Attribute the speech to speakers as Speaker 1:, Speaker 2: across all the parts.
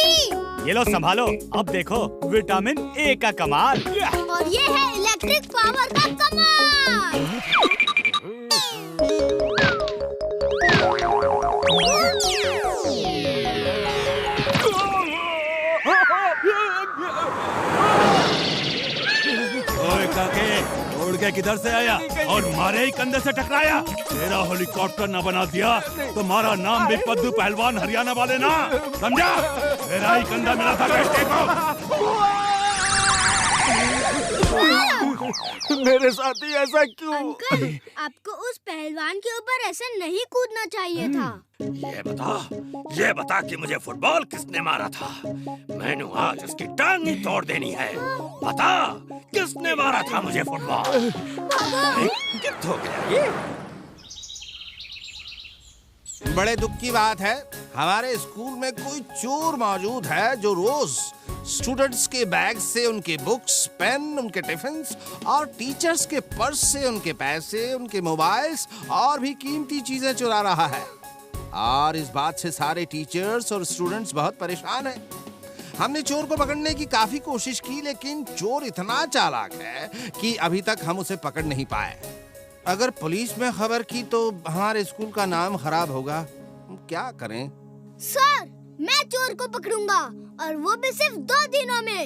Speaker 1: ये लो संभालो, अब देखो विटामिन ए का कमाल।
Speaker 2: और ये है इलेक्ट्रिक पावर का कमाल।
Speaker 1: ओए काके, उड़ के किधर से आया और मारे ही कंधे से टकराया? तेरा हेलीकॉप्टर न बना दिया तो हमारा नाम भी पद्दू पहलवान हरियाणा वाले ना, समझा? तेरा ही कंधा मिला था बेटे को।
Speaker 3: मेरे साथ ही ऐसा क्यों?
Speaker 2: अंकल, आपको उस पहलवान के ऊपर ऐसे नहीं कूदना चाहिए था।
Speaker 4: ये बता कि मुझे फुटबॉल किसने मारा था? मैंने आज उसकी टांग ही तोड़ देनी है। बता, किसने मारा था मुझे फुटबॉल? गिफ्ट हो गया ये।
Speaker 3: बड़े दुख की बात है, हमारे स्कूल में कोई चोर मौजूद है जो रोज स्टूडेंट्स के बैग से उनके बुक्स, पेन, उनके टिफिन्स और टीचर्स के पर्स से उनके पैसे, उनके मोबाइल्स और भी कीमती चीजें चुरा रहा है। और इस बात से सारे टीचर्स और स्टूडेंट्स बहुत परेशान हैं। हमने चोर को पकड़ने की काफी कोशिश की, लेकिन चोर इतना चालाक है कि अभी तक हम उसे पकड़ नहीं पाए। अगर पुलिस में खबर की तो हमारे स्कूल का नाम खराब होगा। क्या करें?
Speaker 2: सर, मैं चोर को पकड़ूंगा और वो भी सिर्फ 2 दिनों में।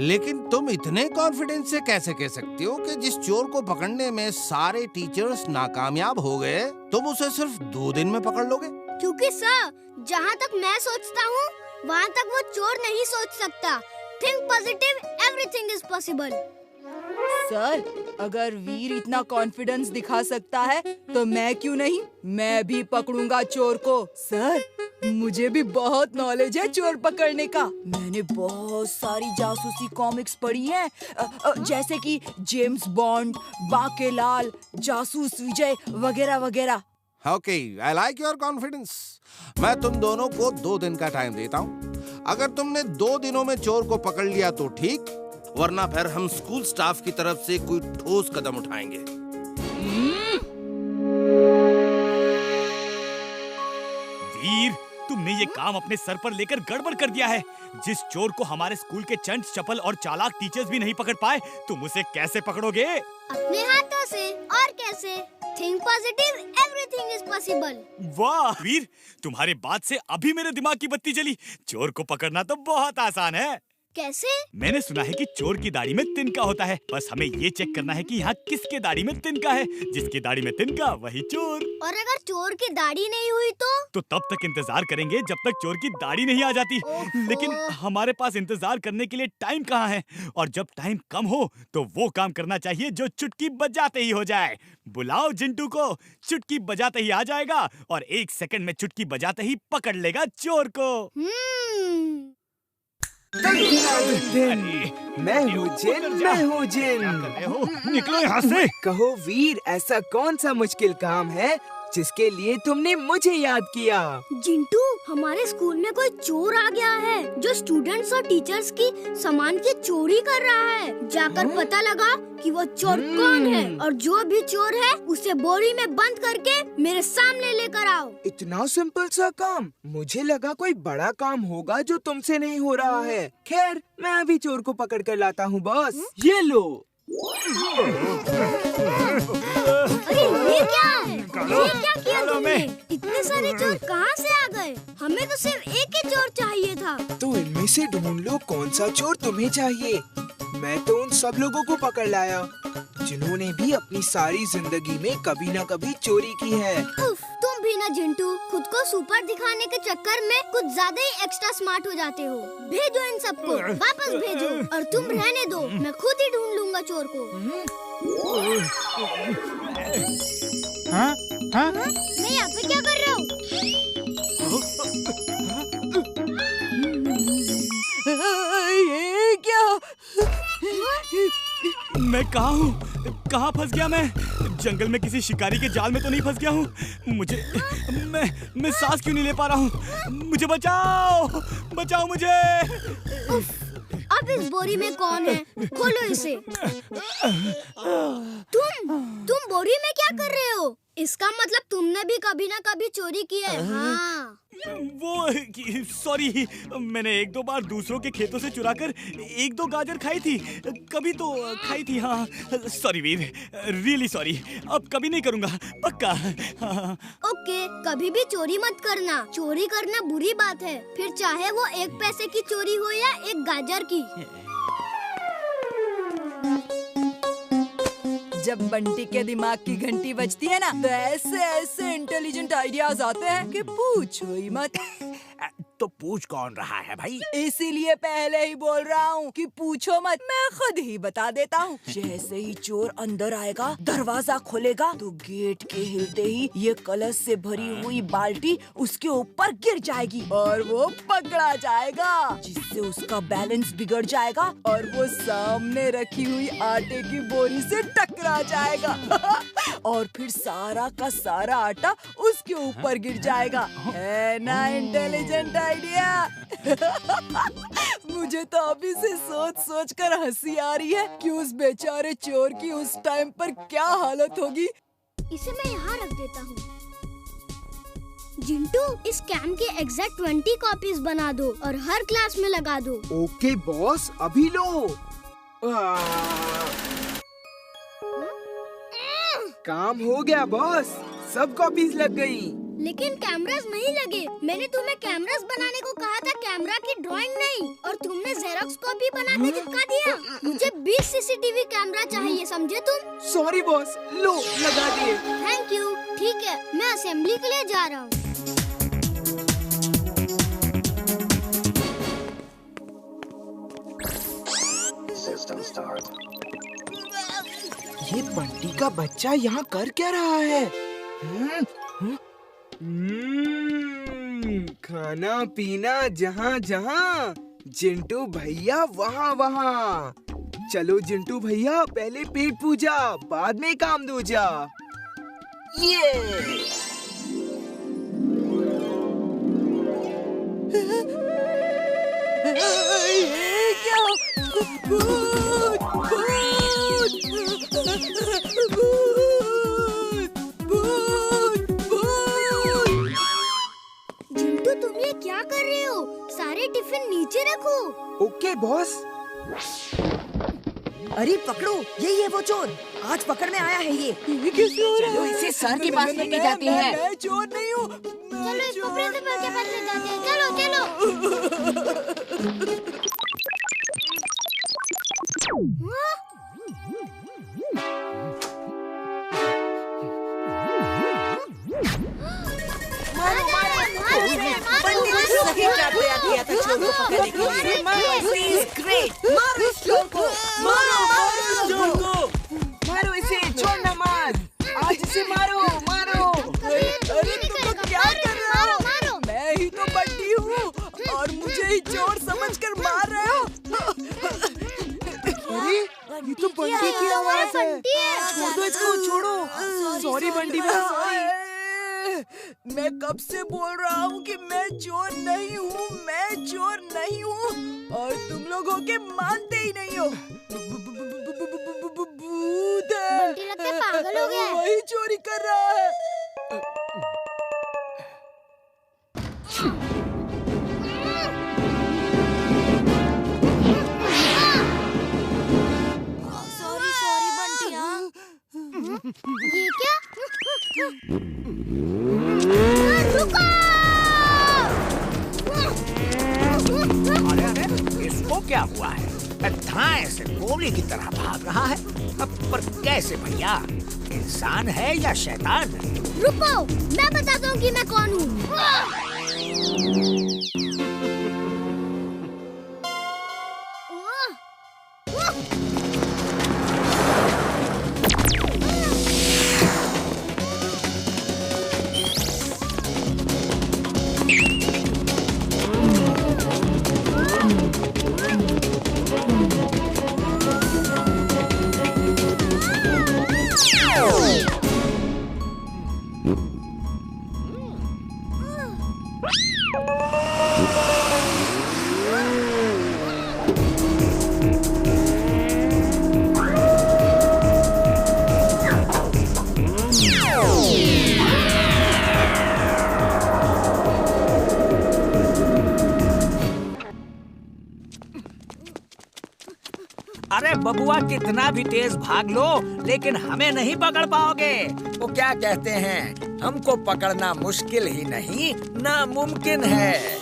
Speaker 3: लेकिन तुम इतने कॉन्फिडेंस से कैसे कह सकते हो कि जिस चोर को पकड़ने में सारे टीचर्स नाकामयाब हो गए, तुम उसे सिर्फ 2 दिन में पकड़ लोगे?
Speaker 2: क्योंकि सर, जहाँ तक मैं सोचता हूँ, वहाँ तक वो चोर नहीं सोच सकता। Think positive, everything is possible.
Speaker 5: Sir, अगर वीर इतना कॉन्फिडेंस दिखा सकता है तो मैं क्यों नहीं? मैं भी पकड़ूंगा चोर को। सर, मुझे भी बहुत नॉलेज है चोर पकड़ने का। मैंने बहुत सारी जासूसी कॉमिक्स पढ़ी हैं, जैसे कि जेम्स बॉन्ड, बाकेलाल, जासूस विजय वगैरह वगैरह।
Speaker 3: Okay, I like your confidence. मैं तुम दोनों को 2 दिन का टाइम देता हूँ। अगर तुमने 2 दिनों में चोर को पकड़ लिया तो ठीक, वरना फिर हम स्कूल स्टाफ की तरफ से कोई ठोस कदम उठाएंगे।
Speaker 1: वीर, तुमने ये काम अपने सर पर लेकर गड़बड़ कर दिया है। जिस चोर को हमारे स्कूल के चंट, चपल और चालाक टीचर्स भी नहीं पकड़ पाए, तुम उसे कैसे पकड़ोगे?
Speaker 2: अपने हाथों से। और कैसे? Think positive, everything is possible.
Speaker 1: वाह वीर, तुम्हारी बात से अभी मेरे दिमाग की बत्ती जली। चोर को पकड़ना तो बहुत आसान है।
Speaker 2: कैसे?
Speaker 1: मैंने सुना है कि चोर की दाढ़ी में तिनका होता है। बस हमें ये चेक करना है कि यहाँ किसके दाढ़ी में तिनका है। जिसकी दाढ़ी में तिनका वही चोर।
Speaker 2: और अगर चोर की दाढ़ी नहीं हुई तो
Speaker 1: तब तक इंतजार करेंगे जब तक चोर की दाढ़ी नहीं आ जाती। लेकिन हमारे पास इंतजार करने के लिए टाइम कहाँ है? और जब टाइम कम हो तो वो काम करना चाहिए जो चुटकी बजाते ही हो जाए। बुलाओ जिंटू को, चुटकी बजाते ही आ जाएगा और 1 सेकंड में चुटकी बजाते ही पकड़ लेगा चोर को।
Speaker 6: मैं हूँ जिन।
Speaker 1: निकलो यहाँ से।
Speaker 6: कहो वीर, ऐसा कौन सा मुश्किल काम है जिसके लिए तुमने मुझे याद किया?
Speaker 2: जिंटू, हमारे स्कूल में कोई चोर आ गया है जो स्टूडेंट्स और टीचर्स की सामान की चोरी कर रहा है। जाकर पता लगा कि वो चोर कौन है और जो भी चोर है उसे बोरी में बंद करके मेरे सामने लेकर आओ।
Speaker 6: इतना सिंपल सा काम? मुझे लगा कोई बड़ा काम होगा जो तुमसे नहीं हो रहा है। खैर, मैं अभी चोर को पकड़ कर लाता हूँ बॉस। ये लो।
Speaker 2: अरे ये क्या है? ये क्या किया तुमने? इतने सारे चोर कहाँ से आ गए? हमें तो सिर्फ एक ही चोर चाहिए था।
Speaker 6: तो इनमें से ढूंढ लो कौन सा चोर तुम्हें चाहिए। मैं तो उन सब लोगों को पकड़ लाया जिन्होंने भी अपनी सारी जिंदगी में कभी न कभी चोरी की है।
Speaker 2: उफ, तुम भी ना जिंटू, खुद को सुपर दिखाने के चक्कर में कुछ ज्यादा ही एक्स्ट्रा स्मार्ट हो जाते हो। भेजो इन सबको, वापस भेजो। और तुम रहने दो, मैं खुद ही ढूंढ लूंगा चोर को।
Speaker 1: हाँ? हाँ?
Speaker 2: मैं यहाँ पे क्या कर रहा हूँ?
Speaker 5: ये क्या?
Speaker 1: मैं कहाँ हूँ? कहाँ फंस गया मैं? जंगल में किसी शिकारी के जाल में तो नहीं फंस गया हूँ? मैं सांस क्यों नहीं ले पा रहा हूँ? मुझे बचाओ, बचाओ मुझे।
Speaker 2: अब इस बोरी में कौन है? खोलो इसे। तुम बोरी में क्या कर रहे हो? इसका मतलब तुमने भी कभी ना कभी चोरी की है। हाँ।
Speaker 1: वो सॉरी, मैंने एक दो बार दूसरों के खेतों से चुराकर एक दो गाजर खाई थी, कभी तो खाई थी। हाँ सॉरी वीर, रियली सॉरी, अब कभी नहीं करूँगा, पक्का। हाँ।
Speaker 2: ओके, कभी भी चोरी मत करना। चोरी करना बुरी बात है, फिर चाहे वो 1 पैसे की चोरी हो या 1 गाजर की।
Speaker 5: जब बंटी के दिमाग की घंटी बजती है ना, तो ऐसे ऐसे इंटेलिजेंट आइडियाज आते हैं कि पूछो ही मत।
Speaker 7: तो पूछ कौन रहा है भाई?
Speaker 5: इसीलिए पहले ही बोल रहा हूँ कि पूछो मत, मैं खुद ही बता देता हूँ। जैसे ही चोर अंदर आएगा, दरवाजा खोलेगा, तो गेट के हिलते ही ये कलश से भरी हुई बाल्टी उसके ऊपर गिर जाएगी और वो पकड़ा जाएगा, जिससे उसका बैलेंस बिगड़ जाएगा और वो सामने रखी हुई आटे की बोरी से टकरा जाएगा और फिर सारा का सारा आटा उसके ऊपर गिर जाएगा। है ना इंटेलिजेंट आइडिया? मुझे तो अभी से सोच सोच कर हंसी आ रही है कि उस बेचारे चोर की उस टाइम पर क्या हालत होगी।
Speaker 2: इसे मैं यहाँ रख देता हूँ। जिंटू, इस कैम के एग्जैक्ट 20 कॉपीज बना दो और हर क्लास में लगा दो।
Speaker 6: ओके बॉस, अभी लो। काम हो गया बॉस, सब कॉपीज लग गई।
Speaker 2: लेकिन कैमरास नहीं लगे। मैंने तुम्हें कैमरास बनाने को कहा था, कैमरा की ड्राइंग नहीं, और तुमने जेरोक्स कॉपी बना के चिपका दिया। मुझे 20 सीसीटीवी कैमरा चाहिए, समझे तुम?
Speaker 6: सॉरी बॉस, लो लगा दिए।
Speaker 2: Thank you. ठीक है, मैं असेंबली के लिए जा रहा हूँ।
Speaker 6: ये बंटी का बच्चा यहाँ कर क्या रहा है? खाना पीना जहाँ जहाँ, जिंटू भैया वहाँ वहाँ। चलो जिंटू भैया, पहले पेट पूजा, बाद में काम दूजा। ये
Speaker 5: क्या?
Speaker 2: जिंटू, तुम ये क्या कर रहे हो? सारे टिफिन नीचे रखो।
Speaker 6: Okay boss.
Speaker 8: अरे पकड़ो, यही है वो चोर, आज पकड़ने आया है ये। चलो इसे सर के पास लेके जाते हैं।
Speaker 5: मैं चोर नहीं हूँ।
Speaker 2: चलो इसको प्रिंसिपल के पास ले जाते हैं। चलो चलो। मारो
Speaker 8: बंटी ने सही ट्रैप तैयार किया था चोर को पकड़ने के लिए। ग्रेट, मारो इस चोर को, मारो चोर को,
Speaker 6: मारो इसे, छोड़ना मत। आज इसे मारो मारो।
Speaker 5: अरे तुम तो क्या कर रहे हो? मैं ही तो बंटी हूँ और मुझे ही चोर समझकर मार रहे हो।
Speaker 6: अरे ये तो बंटी की आवाज है। छोड़ दो इसको, छोड़ो। सॉरी बंटी भैया, सॉरी।
Speaker 5: मैं कब से बोल रहा हूँ कि मैं चोर नहीं हूँ, मैं चोर नहीं हूँ, और तुम लोग होके मानते ही नहीं हो। भूत है।
Speaker 2: बंटी लगता है पागल हो गया है।
Speaker 5: वही चोरी कर रहा है।
Speaker 8: Sorry sorry Bunty. हाँ
Speaker 2: ये क्या? रुको!
Speaker 7: अरे अरे, इसको क्या हुआ है? धाए से गोली की तरह भाग रहा है। पर कैसे भैया? इंसान है या शैतान?
Speaker 2: रुको, मैं बताता हूँ कि मैं कौन हूँ।
Speaker 7: कितना भी तेज भाग लो, लेकिन हमें नहीं पकड़ पाओगे। वो क्या कहते हैं, हमको पकड़ना मुश्किल ही नहीं, नामुमकिन है।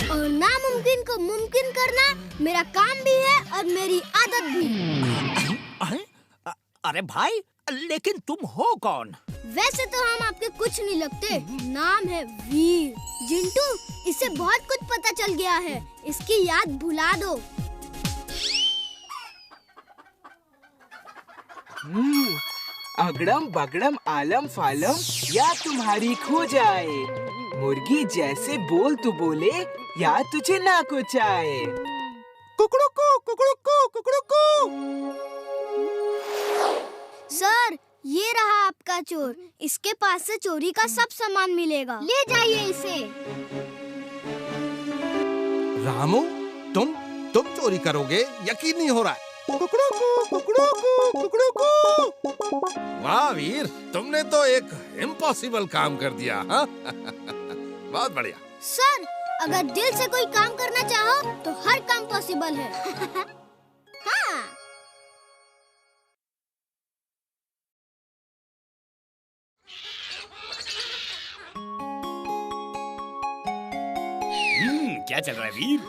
Speaker 2: और नामुमकिन को मुमकिन करना मेरा काम भी है और मेरी आदत भी।
Speaker 7: अरे भाई, लेकिन तुम हो कौन?
Speaker 2: वैसे तो हम आपके कुछ नहीं लगते। नाम है वीर। जिंटू, इससे बहुत कुछ पता चल गया है, इसकी याद भुला दो।
Speaker 6: अगड़म बगड़म आलम फालम या तुम्हारी खो जाए, मुर्गी जैसे बोल तू बोले या तुझे ना कुछ आए। कुकड़ुकू कुकड़ुकू कुकड़ुकू।
Speaker 2: सर, ये रहा आपका चोर। इसके पास से चोरी का सब सामान मिलेगा, ले जाइए इसे।
Speaker 3: रामू, तुम चोरी करोगे? यकीन नहीं हो रहा है। वाह वीर, तुमने तो एक इम्पॉसिबल काम कर दिया। हाँ? बहुत बढ़िया।
Speaker 2: सर, अगर दिल से कोई काम करना चाहो तो हर काम पॉसिबल है। हाँ।
Speaker 1: क्या चल रहा है वीर?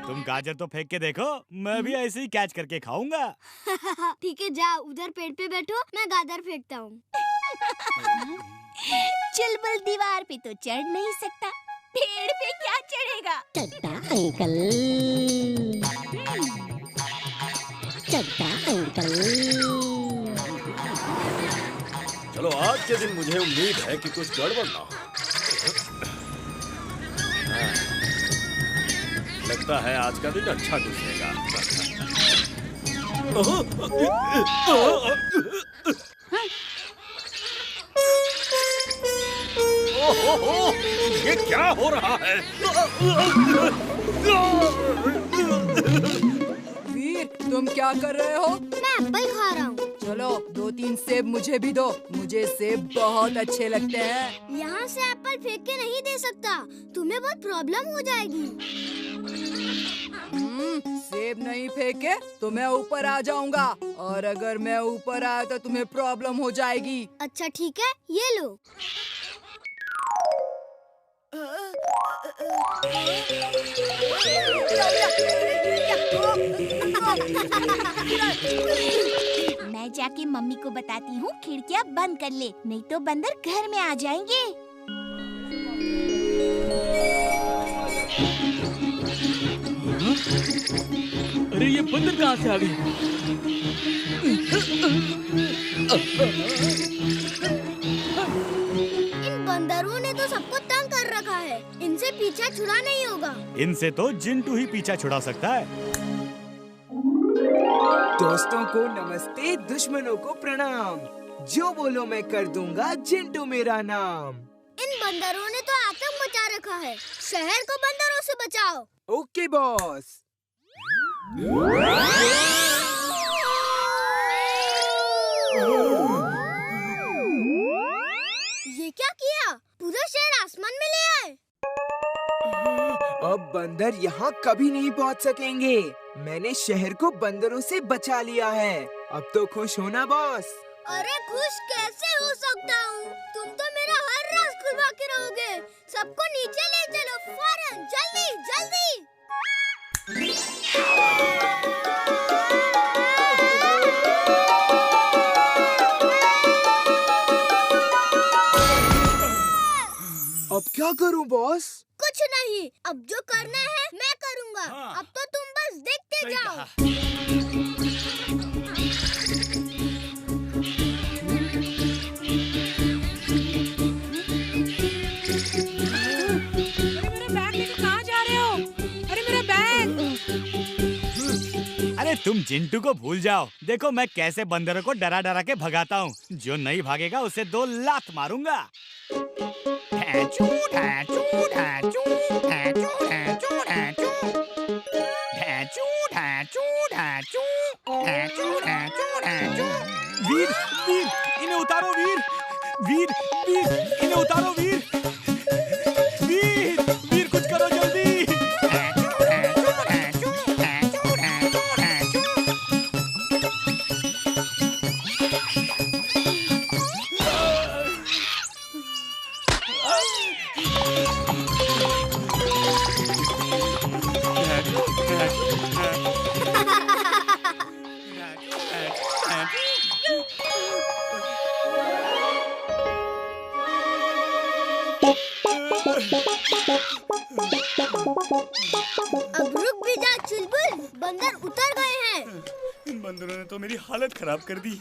Speaker 1: तुम गाजर तो फेंक के देखो, मैं भी ऐसे ही कैच करके खाऊंगा।
Speaker 2: ठीक है, जाओ उधर पेड़ पे बैठो, मैं गाजर फेंकता हूँ।
Speaker 9: चुलबुल दीवार पे तो चढ़ नहीं सकता, पेड़ पे क्या चढ़ेगा? चड्डा अंकल, चड्डा अंकल।
Speaker 4: चलो, आज के दिन मुझे उम्मीद है कि कुछ गड़बड़ ना हो। लगता है आज का दिन अच्छा गुजरेगा। ये क्या हो रहा है?
Speaker 5: वीर, तुम क्या कर रहे हो?
Speaker 2: मैं एप्पल खा रहा हूँ।
Speaker 5: चलो 2-3 सेब मुझे भी दो, मुझे सेब बहुत अच्छे लगते हैं।
Speaker 2: यहाँ से एप्पल फेंक के नहीं दे सकता, तुम्हें बहुत प्रॉब्लम हो जाएगी।
Speaker 5: सेब नहीं फेंके तो मैं ऊपर आ जाऊंगा, और अगर मैं ऊपर आया तो तुम्हें प्रॉब्लम हो जाएगी।
Speaker 2: अच्छा ठीक है, ये लो।
Speaker 9: मैं जाके मम्मी को बताती हूँ खिड़कियाँ बंद कर ले, नहीं तो बंदर घर में आ जाएंगे।
Speaker 1: अरे ये बंदर कहाँ से आ गई?
Speaker 2: इन बंदरों ने तो सबको तंग कर रखा है, इनसे पीछा छुड़ा नहीं होगा।
Speaker 1: इनसे तो जिंटू ही पीछा छुड़ा सकता है।
Speaker 6: दोस्तों को नमस्ते, दुश्मनों को प्रणाम। जो बोलो मैं कर दूंगा, जिंटू मेरा नाम।
Speaker 2: इन बंदरों ने तो आतंक मचा रखा है, शहर को बंदरों से बचाओ।
Speaker 6: Okay boss.
Speaker 2: ये क्या किया? पूरा शहर आसमान में ले आए।
Speaker 6: अब बंदर यहाँ कभी नहीं पहुँच सकेंगे। मैंने शहर को बंदरों से बचा लिया है। अब तो खुश होना बॉस।
Speaker 2: अरे खुश कैसे हो सकता हूँ? तुम तो मेरा हर राज खुलवा के रहोगे। सबको नीचे ले चलो फौरन, जल्दी जल्दी।
Speaker 6: अब क्या करूं बॉस?
Speaker 2: कुछ नहीं, अब जो करना है मैं करूँगा।
Speaker 1: हाँ।
Speaker 2: अब तो तुम बस देखते
Speaker 1: सही
Speaker 2: जाओ।
Speaker 1: कहा। अरे तुम जिंटू को भूल जाओ। देखो मैं कैसे बंदरों को डरा डरा के भगाता हूँ। जो नहीं भागेगा उसे 2 लात मारूंगा। वीर, वीर, इन्हें उतारो वीर, वीर, वीर, इन्हें उतारो वीर, वीर, वीर कुछ करो जल्दी।
Speaker 2: अब रुक भी जा चुलबुल, बंदर उतर गए हैं।
Speaker 1: इन बंदरों ने तो मेरी हालत खराब कर दी।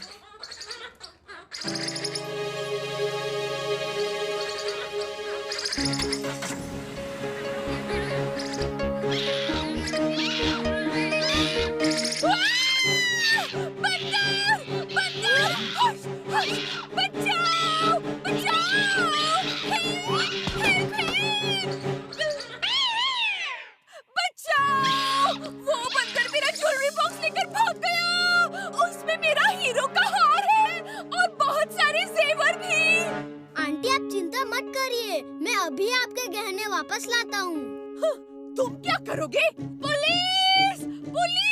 Speaker 2: अभी आपके गहने वापस लाता हूँ।
Speaker 5: तुम क्या करोगे? पुलिस! पुलिस!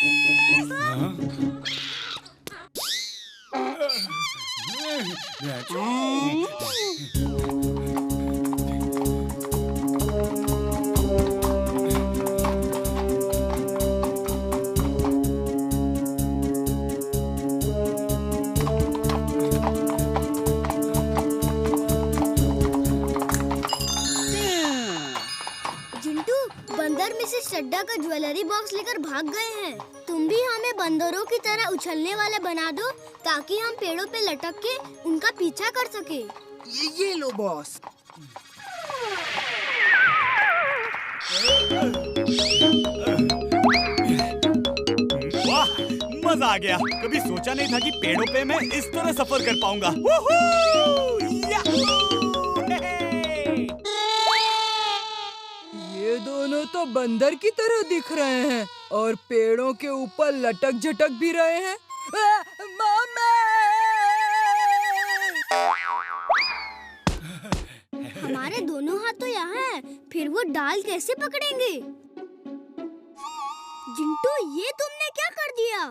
Speaker 2: बंदर मिसेस चड्डा का ज्वेलरी बॉक्स लेकर भाग गए हैं। तुम भी हमें बंदरों की तरह उछलने वाले बना दो ताकि हम पेड़ों पे लटक के उनका पीछा कर सके।
Speaker 6: ये लो बॉस।
Speaker 1: वाह, मजा आ गया। कभी सोचा नहीं था कि पेड़ों पे मैं इस तरह सफर कर पाऊंगा।
Speaker 5: ये दोनों तो बंदर की तरह दिख रहे हैं और पेड़ों के ऊपर लटक झटक भी रहे हैं।
Speaker 2: हमारे दोनों हाथ तो यहाँ हैं, फिर वो डाल कैसे पकड़ेंगे? जिंटू, ये तुमने क्या कर दिया?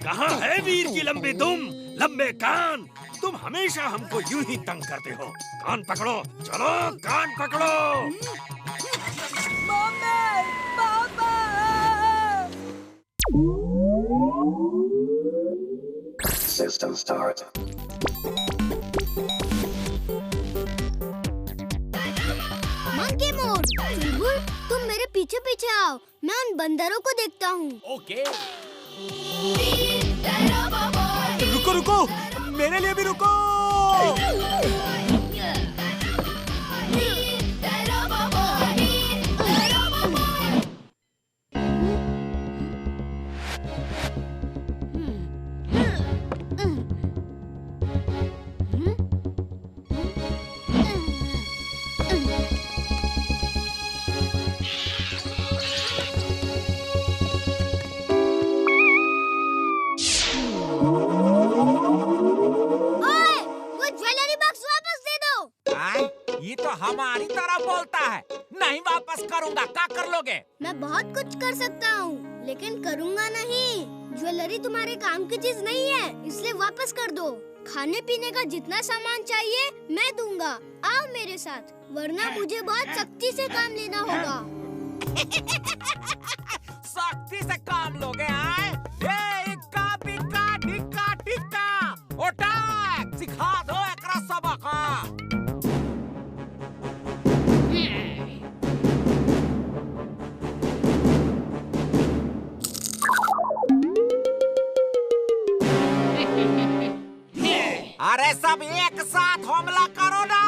Speaker 4: कहाँ है वीर की लंबी दुम, लंबे कान? तुम हमेशा हमको यूं ही तंग करते हो। कान पकड़ो, चलो कान पकड़ो।
Speaker 10: System start.
Speaker 2: Monkey mode. Chulbul, तुम मेरे पीछे पीछे आओ, मैं उन बंदरों को देखता हूँ।
Speaker 1: ओके। रुको रुको, मेरे लिए भी रुको।
Speaker 7: ये तो हमारी तरह बोलता है। नहीं वापस करूँगा। क्या कर लोगे?
Speaker 2: मैं बहुत कुछ कर सकता हूँ, लेकिन करूँगा नहीं। ज्वेलरी तुम्हारे काम की चीज नहीं है, इसलिए वापस कर दो। खाने पीने का जितना सामान चाहिए मैं दूंगा। आओ मेरे साथ, वरना मुझे बहुत सख्ती से काम लेना होगा।
Speaker 7: सख्ती से काम लोगे? आए? इक्का बिक्का टिक्का टिक्का उठा, सिखा दो एकरा सबक। अरे सब एक साथ हमला करो ना।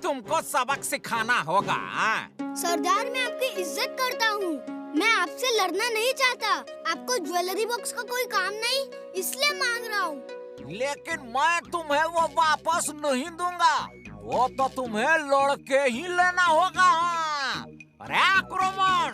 Speaker 7: तुमको सबक सिखाना होगा।
Speaker 2: सरदार, मैं आपकी इज्जत करता हूँ। मैं आपसे लड़ना नहीं चाहता। आपको ज्वेलरी बॉक्स का कोई काम नहीं, इसलिए मांग रहा हूँ।
Speaker 7: लेकिन मैं तुम्हें वो वापस नहीं दूंगा। वो तो तुम्हें लड़के ही लेना होगा। अरे आक्रमण!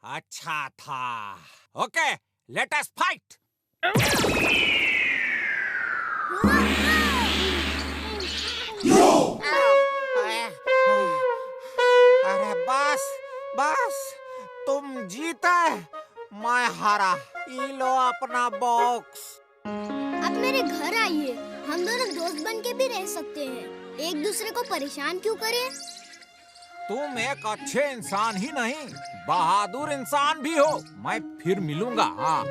Speaker 7: अच्छा था। Okay, let us fight. अरे बस तुम जीते, मैं हारा। ये लो अपना बॉक्स।
Speaker 2: आप मेरे घर आइए, हम दोनों दोस्त बन के भी रह सकते हैं। एक दूसरे को परेशान क्यों करें?
Speaker 7: तुम एक अच्छे इंसान ही नहीं, बहादुर इंसान भी हो। मैं फिर मिलूंगा। हाँ।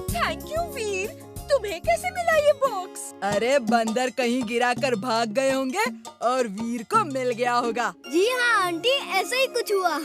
Speaker 8: थैंक यू वीर। तुम्हें कैसे मिला ये बॉक्स?
Speaker 5: अरे बंदर कहीं गिराकर भाग गए होंगे और वीर को मिल गया होगा।
Speaker 2: जी हाँ आंटी, ऐसा ही कुछ हुआ।